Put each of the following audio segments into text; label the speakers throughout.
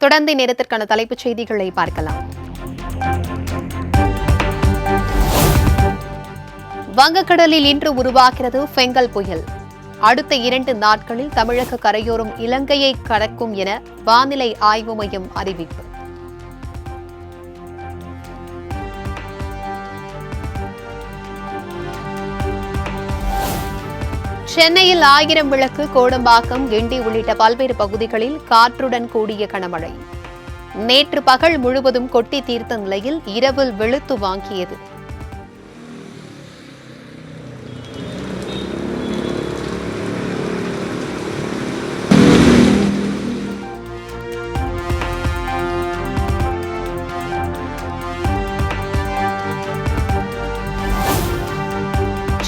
Speaker 1: தொடர்ந்து நேரத்திற்கான தலைப்புச் செய்திகளை பார்க்கலாம். வங்கக்கடலில் இன்று உருவாகிறது ஃபெங்கல் புயல். அடுத்த 2 நாட்களில் தமிழக கரையோரம் இலங்கையை கடக்கும் என வானிலை ஆய்வு மையம் அறிவிப்பு. சென்னையில் 1000 விளக்கு, கோடம்பாக்கம், கிண்டி உள்ளிட்ட பல்வேறு பகுதிகளில் காற்றுடன் கூடிய கனமழை. நேற்று பகல் முழுவதும் கொட்டி தீர்த்த நிலையில் இரவில் வெளுத்து வாங்கியது.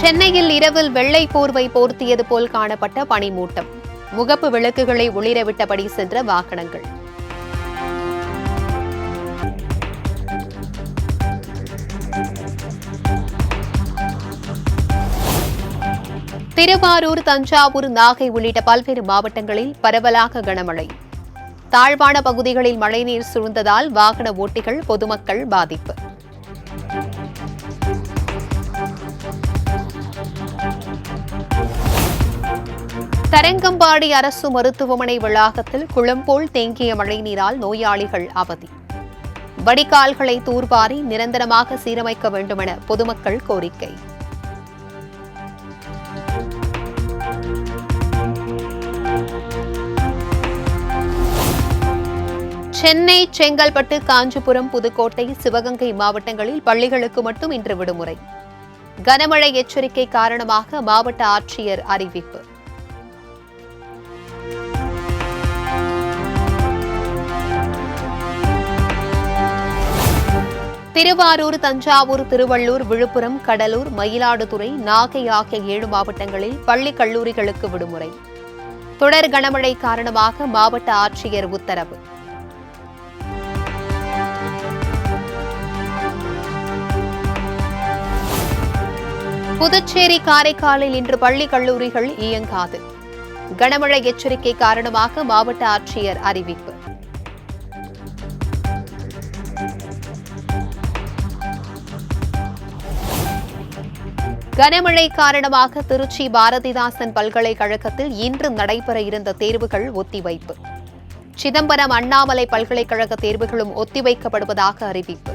Speaker 1: சென்னையில் இரவில் வெள்ளை போர்வை போர்த்தியது போல் காணப்பட்ட பனிமூட்டம். முகப்பு விளக்குகளை ஒளிரவிட்டபடி சென்ற வாகனங்கள். திருவாரூர், தஞ்சாவூர், நாகை உள்ளிட்ட பல்வேறு மாவட்டங்களில் பரவலாக கனமழை. தாழ்வான பகுதிகளில் மழைநீர் சூழ்ந்ததால் வாகன ஓட்டிகள், பொதுமக்கள் பாதிப்பு. தரங்கம்பாடி அரசு மருத்துவமனை வளாகத்தில் குளம் போல் தேங்கிய மழைநீரால் நோயாளிகள் அவதி. வடிகால்களை தூர்வாரி நிரந்தரமாக சீரமைக்க வேண்டுமென பொதுமக்கள் கோரிக்கை. சென்னை, செங்கல்பட்டு, காஞ்சிபுரம், புதுக்கோட்டை, சிவகங்கை மாவட்டங்களில் பள்ளிகளுக்கு மட்டும் இன்று விடுமுறை. கனமழை எச்சரிக்கை காரணமாக மாவட்ட ஆட்சியர் அறிவிப்பு. திருவாரூர், தஞ்சாவூர், திருவள்ளூர், விழுப்புரம், கடலூர், மயிலாடுதுறை, நாகை ஆகிய 7 மாவட்டங்களில் பள்ளி கல்லூரிகளுக்கு விடுமுறை. தொடர் கனமழை காரணமாக மாவட்ட ஆட்சியர் உத்தரவு. புதுச்சேரி, காரைக்காலில் இன்று பள்ளி கல்லூரிகள் இயங்காது. கனமழை எச்சரிக்கை காரணமாக மாவட்ட ஆட்சியர் அறிவிப்பு. கனமழை காரணமாக திருச்சி பாரதிதாசன் பல்கலைக்கழகத்தில் இன்று நடைபெற இருந்த தேர்வுகள் ஒத்திவைப்பு. சிதம்பரம் அண்ணாமலை பல்கலைக்கழக தேர்வுகளும் ஒத்திவைக்கப்படுவதாக அறிவிப்பு.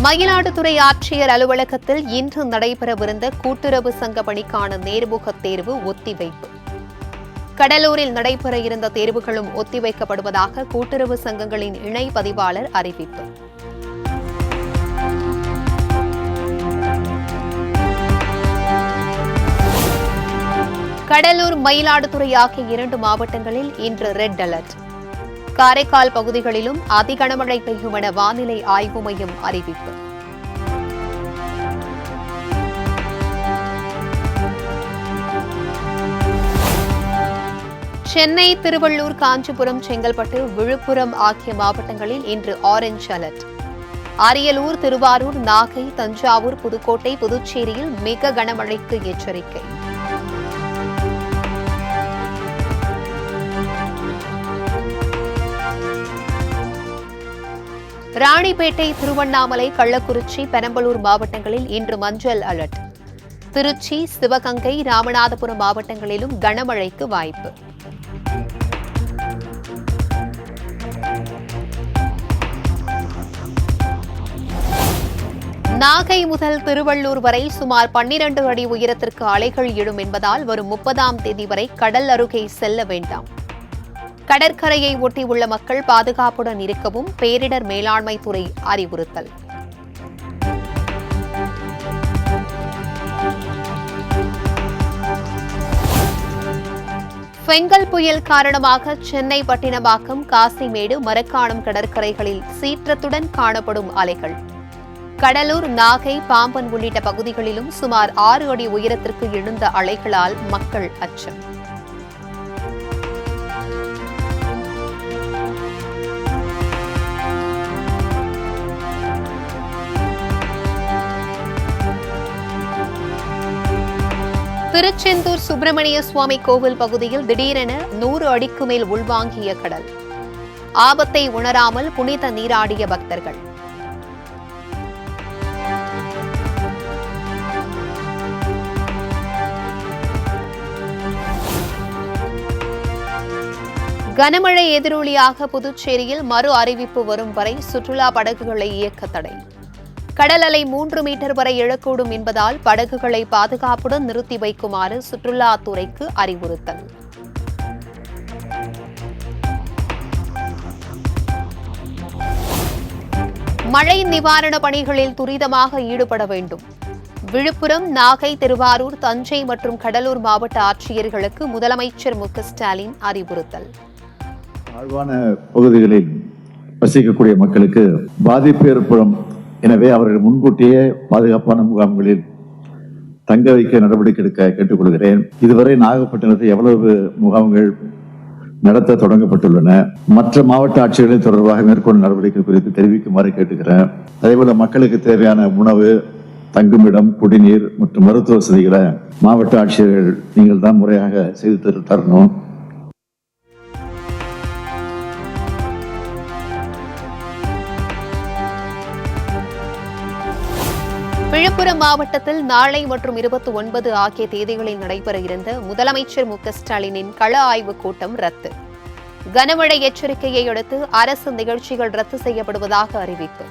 Speaker 1: மயிலாடுதுறை ஆட்சியர் அலுவலகத்தில் இன்று நடைபெறவிருந்த கூட்டுறவு சங்க பணிக்கான நேர்முகத் தேர்வு ஒத்திவைப்பு. கடலூரில் நடைபெற இருந்த தேர்வுகளும் ஒத்திவைக்கப்படுவதாக கூட்டுறவு சங்கங்களின் இணை பதிவாளர் அறிவிப்பு. கடலூர், மயிலாடுதுறை ஆகிய 2 மாவட்டங்களில் இன்று ரெட் அலர்ட். காரைக்கால் பகுதிகளிலும் அதி கனமழை பெய்யும் என வானிலை ஆய்வு மையம் அறிவிப்பு. சென்னை, திருவள்ளூர், காஞ்சிபுரம், செங்கல்பட்டு, விழுப்புரம் ஆகிய மாவட்டங்களில் இன்று ஆரஞ்ச் அலர்ட். அரியலூர், திருவாரூர், நாகை, தஞ்சாவூர், புதுக்கோட்டை, புதுச்சேரியில் மிக கனமழைக்கு எச்சரிக்கை. ராணிப்பேட்டை, திருவண்ணாமலை, கள்ளக்குறிச்சி, பெரம்பலூர் மாவட்டங்களில் இன்று மஞ்சள் அலர்ட். திருச்சி, சிவகங்கை, ராமநாதபுரம் மாவட்டங்களிலும் கனமழைக்கு வாய்ப்பு. நாகை முதல் திருவள்ளூர் வரை சுமார் 12 அடி உயரத்திற்கு அலைகள் எழும் என்பதால் வரும் 30ஆம் தேதி வரை கடல் அருகே செல்ல வேண்டாம். கடற்கரையை ஒட்டியுள்ள மக்கள் பாதுகாப்புடன் இருக்கவும் பேரிடர் மேலாண்மை துறை அறிவுறுத்தல். ஃபெங்கல் புயல் காரணமாக சென்னை, பட்டினப்பாக்கம், காசிமேடு, மரக்காணம் கடற்கரைகளில் சீற்றத்துடன் காணப்படும் அலைகள். கடலூர், நாகை, பாம்பன் உள்ளிட்ட பகுதிகளிலும் சுமார் 6 அடி உயரத்திற்கு எழுந்த அலைகளால் மக்கள் அச்சம். திருச்செந்தூர் சுப்பிரமணிய சுவாமி கோவில் பகுதியில் திடீரென 100 அடிக்கு மேல் உள்வாங்கிய கடல். ஆபத்தை உணராமல் புனித நீராடிய பக்தர்கள். கனமழை எதிரொலியாக புதுச்சேரியில் மறு அறிவிப்பு வரும் வரை சுற்றுலா படகுகளை இயக்க தடை. கடல் அலை 3 மீட்டர் வரை எழக்கூடும் என்பதால் படகுகளை பாதுகாப்புடன் நிறுத்தி வைக்குமாறு சுற்றுலாத்துறைக்கு அறிவுறுத்தல். மழை நிவாரண பணிகளில் துரிதமாக ஈடுபட வேண்டும். விழுப்புரம், நாகை, திருவாரூர், தஞ்சை மற்றும் கடலூர் மாவட்ட ஆட்சியர்களுக்கு முதலமைச்சர் மு.க.ஸ்டாலின் அறிவுறுத்தல்.
Speaker 2: தாழ்வான பகுதிகளில் வசிக்கக்கூடிய மக்களுக்கு பாதிப்பு ஏற்படும். எனவே அவர்கள் முன்கூட்டியே பாதுகாப்பான முகாம்களில் தங்க வைக்க நடவடிக்கை எடுக்க கேட்டுக்கொள்கிறேன். இதுவரை நாகப்பட்டினத்தில் எவ்வளவு முகாம்கள் நடத்த தொடங்கப்பட்டுள்ளன, மற்ற மாவட்ட ஆட்சியர்கள் தொடர்பாக மேற்கொண்ட நடவடிக்கை குறித்து தெரிவிக்குமாறு கேட்டுக்கிறேன். அதேபோல மக்களுக்கு தேவையான உணவு, தங்குமிடம், குடிநீர் மற்றும் மருத்துவ வசதிகளை மாவட்ட ஆட்சியர்கள் நீங்கள் தான் முறையாக செய்து தரணும்.
Speaker 1: விழுப்புரம் மாவட்டத்தில் நாளை மற்றும் 29 ஆகிய தேதிகளில் நடைபெற இருந்த முதலமைச்சர் மு.க.ஸ்டாலினின் கள ஆய்வுக் கூட்டம் ரத்து. கனமழை எச்சரிக்கையை அடுத்து அரசு நிகழ்ச்சிகள் ரத்து செய்யப்படுவதாக அறிவிப்பு.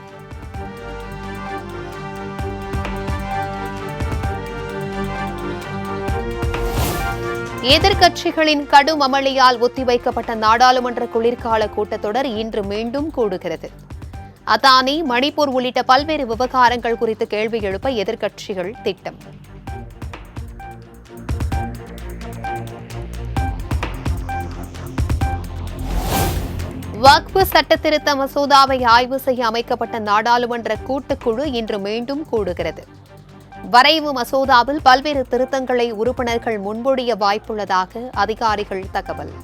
Speaker 1: எதிர்க்கட்சிகளின் கடும் அமளியால் ஒத்திவைக்கப்பட்ட நாடாளுமன்ற குளிர்கால கூட்டத்தொடர் இன்று மீண்டும் கூடுகிறது. அதானி, மணிப்பூர் உள்ளிட்ட பல்வேறு விவகாரங்கள் குறித்து கேள்வி எழுப்ப எதிர்க்கட்சிகள் திட்டம். வக்ஃப் சட்ட திருத்த மசோதாவை ஆய்வு செய்ய அமைக்கப்பட்ட நாடாளுமன்ற கூட்டுக்குழு இன்று மீண்டும் கூடுகிறது. வரைவு மசோதாவில் பல்வேறு திருத்தங்களை உறுப்பினர்கள் முன்மொழிய வாய்ப்புள்ளதாக அதிகாரிகள் தகவல்.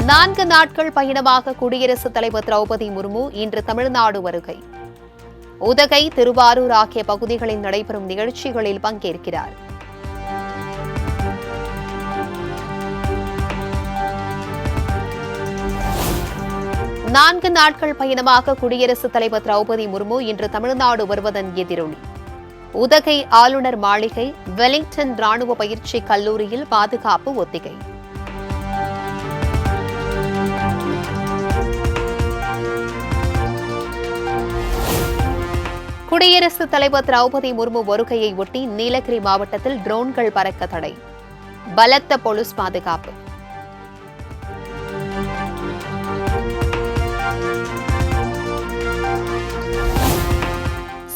Speaker 1: நான்கு நாட்கள் பயணமாக குடியரசுத் தலைவர் திரௌபதி முர்மு இன்று தமிழ்நாடு வருகை. உதகை, திருவாரூர் ஆகிய பகுதிகளில் நடைபெறும் நிகழ்ச்சிகளில் பங்கேற்கிறார். நான்கு நாட்கள் பயணமாக குடியரசுத் தலைவர் திரௌபதி முர்மு இன்று தமிழ்நாடு வருவதன் எதிரொலி. உதகை ஆளுநர் மாளிகை, வெலிங்டன் ராணுவ பயிற்சி கல்லூரியில் பாதுகாப்பு ஒத்திகை. குடியரசுத் தலைவர் திரௌபதி முர்மு வருகையை ஒட்டி நீலகிரி மாவட்டத்தில் ட்ரோன்கள் பறக்க தடை. பலத்த போலீஸ் பாதுகாப்பு.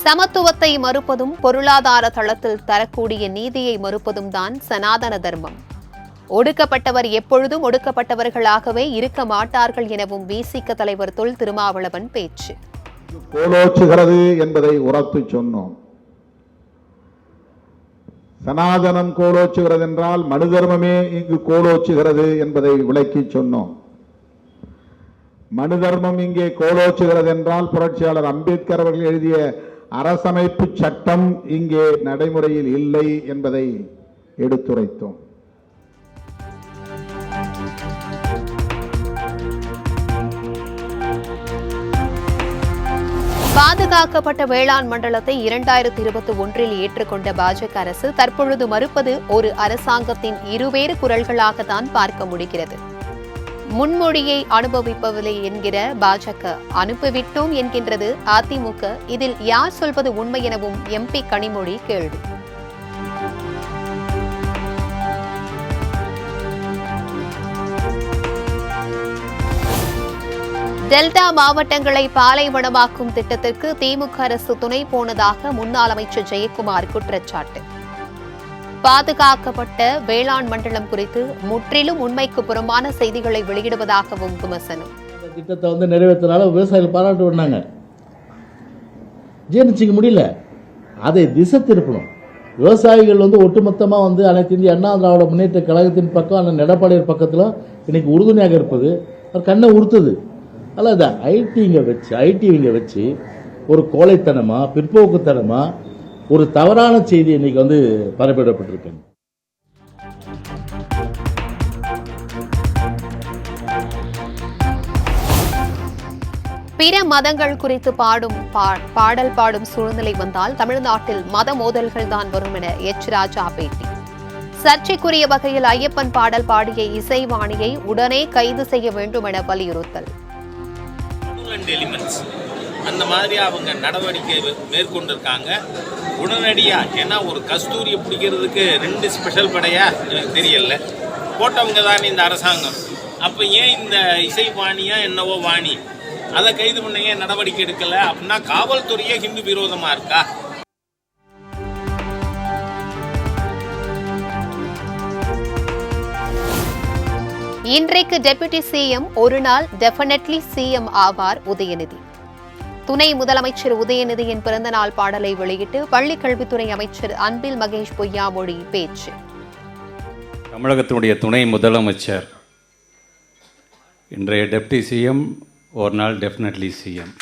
Speaker 1: சமத்துவத்தை மறுப்பதும் பொருளாதார தளத்தில் தரக்கூடிய நீதியை மறுப்பதும் தான் சனாதன தர்மம். ஒடுக்கப்பட்டவர் எப்பொழுதும் ஒடுக்கப்பட்டவர்களாகவே இருக்க மாட்டார்கள் எனவும் விசிக தலைவர் தொல் திருமாவளவன் பேச்சு.
Speaker 3: கோலோச்சுகிறது என்பதை உரத்து சொன்னோம். சனாதனம் கோலோச்சுகிறது என்றால் மனு தர்மமே இங்கு கோலோச்சுகிறது என்பதை விளக்கி சொன்னோம். மனு தர்மம் இங்கே கோலோச்சுகிறது என்றால் புரட்சியாளர் அம்பேத்கர் அவர்கள் எழுதிய அரசமைப்பு சட்டம் இங்கே நடைமுறையில் இல்லை என்பதை எடுத்துரைத்தோம்.
Speaker 1: பாதுகாக்கப்பட்ட வேளாண் மண்டலத்தை 2021 ஏற்றுக்கொண்ட பாஜக அரசு தற்பொழுது மறுப்பது ஒரு அரசாங்கத்தின் இருவேறு குரல்களாகத்தான் பார்க்க முடிகிறது. முன்மொழியை அனுபவிப்பதில்லை என்கிற பாஜக, அனுப்பிவிட்டோம் என்கின்றது அதிமுக. இதில் யார் சொல்வது உண்மை எனவும் எம்பி கனிமொழி கேள்வி. டெல்டா மாவட்டங்களை பாலைவனமாக்கும் திட்டத்திற்கு திமுக அரசு துணை போனதாக முன்னாள் அமைச்சர் ஜெயக்குமார் குற்றச்சாட்டு. பாதுகாக்கப்பட்ட வேளாண் மண்டலம் குறித்து முற்றிலும் உண்மைக்கு புறம்பான செய்திகளை வெளியிடுவதாகவும் விமர்சனம்.
Speaker 4: திட்டத்தை நிறைவேற்றினால விவசாயிகள் பாராட்டு பண்ணாங்க, ஜீர்ணிச்சிக்க முடியல. அதை திசை திருப்பணும். விவசாயிகள் ஒட்டுமொத்தமாக அனைத்து இந்திய அண்ணா திராவிட முன்னேற்ற கழகத்தின் பக்கம், அந்த எடப்பாடியார் பக்கத்தில் இன்னைக்கு உறுதுணையாக இருப்பது கண்ணை உறுத்துது. அதில் இந்த ஐடிவிங்க வச்சு ஒரு கோழைத்தனமாக பிற்போக்குத்தனமாக ஒரு தவறான செய்தி இன்னைக்கு வந்து பரப்பிடப்பட்டிருக்கு.
Speaker 1: பிற மதங்கள் குறித்து பாடல் பாடும் சூழ்நிலை வந்தால் தமிழ்நாட்டில் மத மோதல்கள் தான் வரும் என எச் ராஜா பேட்டி. சர்ச்சைக்குரிய வகையில் ஐயப்பன் பாடல் பாடிய இசைவாணியை உடனே கைது செய்ய வேண்டும் என வலியுறுத்தல்.
Speaker 5: அந்த மாதிரி அவங்க நடவடிக்கை மேற்கொண்டிருக்காங்க உடனடியா. ஏன்னா ஒரு கஸ்தூரியை பிடிக்கிறதுக்கு 2 ஸ்பெஷல் படையா எனக்கு தெரியல, போட்டவங்க தான் இந்த அரசாங்கம். அப்போ ஏன் இந்த இசைவாணியா என்னவோ வாணி அதை கைது பண்ண ஏன் நடவடிக்கை எடுக்கல? அப்படின்னா காவல்துறையே ஹிந்து விரோதமா இருக்கா?
Speaker 1: இன்றைக்கு டெபுட்டி சிஎம், ஒரு நாள் டெஃபினெட்லி சிஎம் ஆவார் உதயநிதி. துணை முதலமைச்சர் உதயநிதியின் பிறந்தநாள் பாடலை வெளியிட்டு பள்ளிக் கல்வித்துறை அமைச்சர் அன்பில் மகேஷ் பொய்யாமொழி பேச்சு.
Speaker 6: தமிழகத்தினுடைய துணை முதலமைச்சர் இன்றைய டெப்டி சிஎம், ஒரு நாள் டெஃபினெட்லி சிஎம்.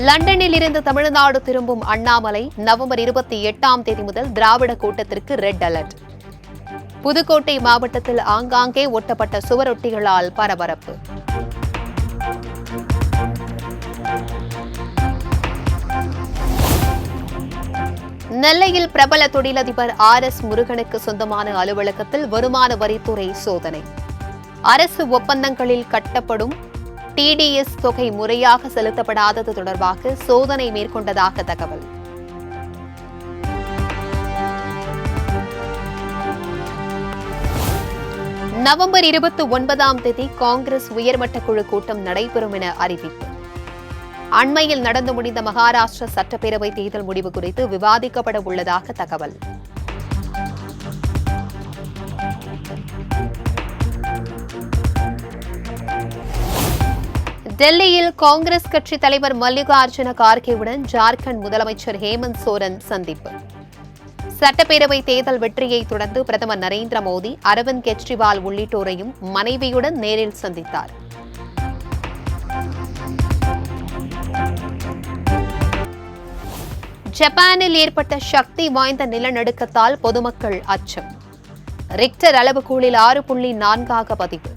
Speaker 1: லண்டனில் இருந்து தமிழ்நாடு திரும்பும் அண்ணாமலை நவம்பர் 28 முதல் திராவிட கூட்டத்திற்கு ரெட் அலர்ட். புதுக்கோட்டை மாவட்டத்தில் ஆங்காங்கே ஒட்டப்பட்ட சுவரொட்டிகளால் பரபரப்பு. நெல்லையில் பிரபல தொழிலதிபர் RS முருகனுக்கு சொந்தமான அலுவலகத்தில் வருமான வரித்துறை சோதனை. அரசு ஒப்பந்தங்களில் கட்டப்படும் TDS தொகை முறையாக செலுத்தப்படாதது தொடர்பாக சோதனை மேற்கொண்டதாக தகவல். நவம்பர் 29 காங்கிரஸ் உயர்மட்ட குழு கூட்டம் நடைபெறும் என அறிவிப்பு. அண்மையில் நடந்து முடிந்த மகாராஷ்டிர சட்டப்பேரவை தேர்தல் முடிவு குறித்து விவாதிக்கப்பட உள்ளதாக தகவல். டெல்லியில் காங்கிரஸ் கட்சி தலைவர் மல்லிகார்ஜுன கார்கேவுடன் ஜார்க்கண்ட் முதலமைச்சர் ஹேமந்த் சோரன் சந்திப்பு. சட்டப்பேரவை தேர்தல் வெற்றியை தொடர்ந்து பிரதமர் நரேந்திர மோடி அரவிந்த் கெஜ்ரிவால் உள்ளிட்டோரையும் மனைவியுடன் நேரில் சந்தித்தார். ஜப்பானில் ஏற்பட்ட சக்தி வாய்ந்த நிலநடுக்கத்தால் பொதுமக்கள் அச்சம். ரிக்டர் அளவுகோலில் 6.4 பதிவு.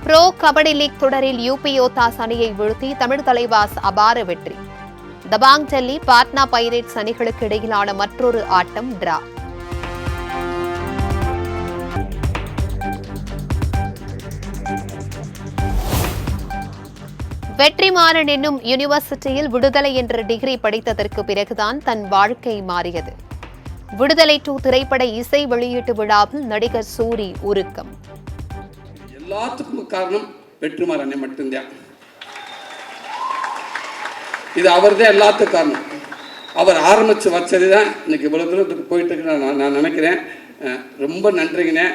Speaker 1: ப்ரோ கபடி லீக் தொடரில் யூபி யோத்தாஸ் அணியை வீழ்த்தி தமிழ் தலைவாஸ் அபார வெற்றி. தபாங் டெல்லி பாட்னா பைரேட்ஸ் அணிகளுக்கு இடையிலான மற்றொரு ஆட்டம் டிரா. வெற்றிமாறன் என்னும் யூனிவர்சிட்டியில் விடுதலை என்ற டிகிரி படித்ததற்கு பிறகுதான் தன் வாழ்க்கை மாறியது. விடுதலை 2 திரைப்பட இசை வெளியீட்டு விழாவில் நடிகர் சூரி உருக்கம்.
Speaker 7: எல்லாத்துக்கும் காரணம் வெற்றிமாறன் மட்டும்தான். இது அவர் தான் எல்லாத்துக்கும் காரணம். அவர் ஆரம்பித்து வச்சது தான் இன்னைக்கு இவ்வளோ தூரத்துக்கு போயிட்டு இருக்கு நான் நினைக்கிறேன். ரொம்ப நன்றிங்கண்ணே.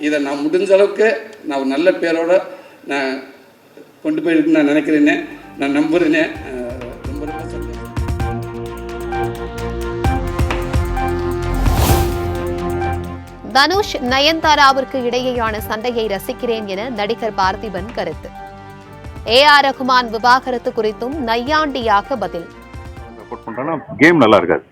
Speaker 7: இதை நான் முடிஞ்ச அளவுக்கு நான் ஒரு நல்ல பேரோட நான் கொண்டு போயிருக்குன்னு நான் நினைக்கிறேன்னே, நான் நம்புறேனே. ரொம்ப ரொம்ப சந்தோஷம்.
Speaker 1: தனுஷ் நயன்தாராவிற்கு இடையேயான சண்டையை ரசிக்கிறேன் என நடிகர் பார்த்திபன் கருத்து. AR ரகுமான் விவாகரத்து குறித்தும் நையாண்டியாக பதில்.
Speaker 8: கேம் நல்லா இருக்காது,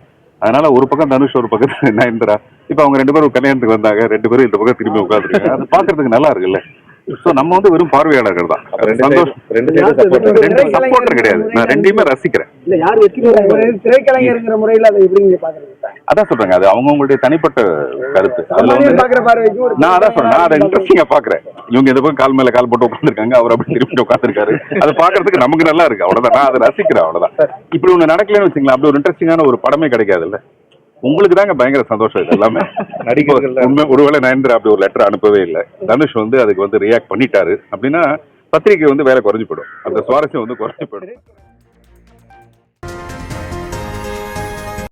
Speaker 8: அதனால ஒரு பக்கம் தனுஷ் ஒரு பக்கம் நயன்தாரா. இப்ப அவங்க 2 பேரும் கல்யாணத்துக்கு வந்தாங்க, 2 பேரும் இந்த பக்கம் திரும்பி உட்காந்துருக்காங்க. அது பாக்குறதுக்கு நல்லா இருக்குல்ல. சோ நம்ம வெறும் பார்வையாளர்கள் தான். சப்போர்ட்டர் கிடையாது. நான் ரெண்டையுமே ரசிக்கிறேன். அதான் சொல்றேங்க, அது அவங்களுடைய தனிப்பட்ட கருத்து. அதுல நான் அதான் சொல்றேன், நான் அதை இன்ட்ரெஸ்டிங்கா பாக்குறேன். இவங்க இந்த பக்கம் கால் மேல கால் போட்டு உட்காந்துருக்காங்க, அவர் அப்படி திரும்பி உட்காந்துருக்காரு. அதை பாக்குறதுக்கு நமக்கு நல்லா இருக்கு, அவ்வளவுதான். நான் அதை ரசிக்கிறேன், அவ்வளவுதான். இப்படி ஒண்ணு நடக்கலன்னு வச்சுங்களேன், அப்படி ஒரு இன்ட்ரெஸ்டிங்கான ஒரு படமே கிடைக்காதுல்ல. உங்களுக்கு தாங்க பயங்கர சந்தோஷம் இது எல்லாமே. நடிகர்கள் ஒருவேளை நயன்தாரா அப்படி ஒரு லெட்டர் அனுப்பவே இல்லை, தனுஷ் அதுக்கு ரியாக்ட் பண்ணிட்டாரு அப்படின்னா பத்திரிகை வேலை குறைஞ்சு போயிடும், அந்த சுவாரஸ்யம் குறைஞ்சு போயிடும்.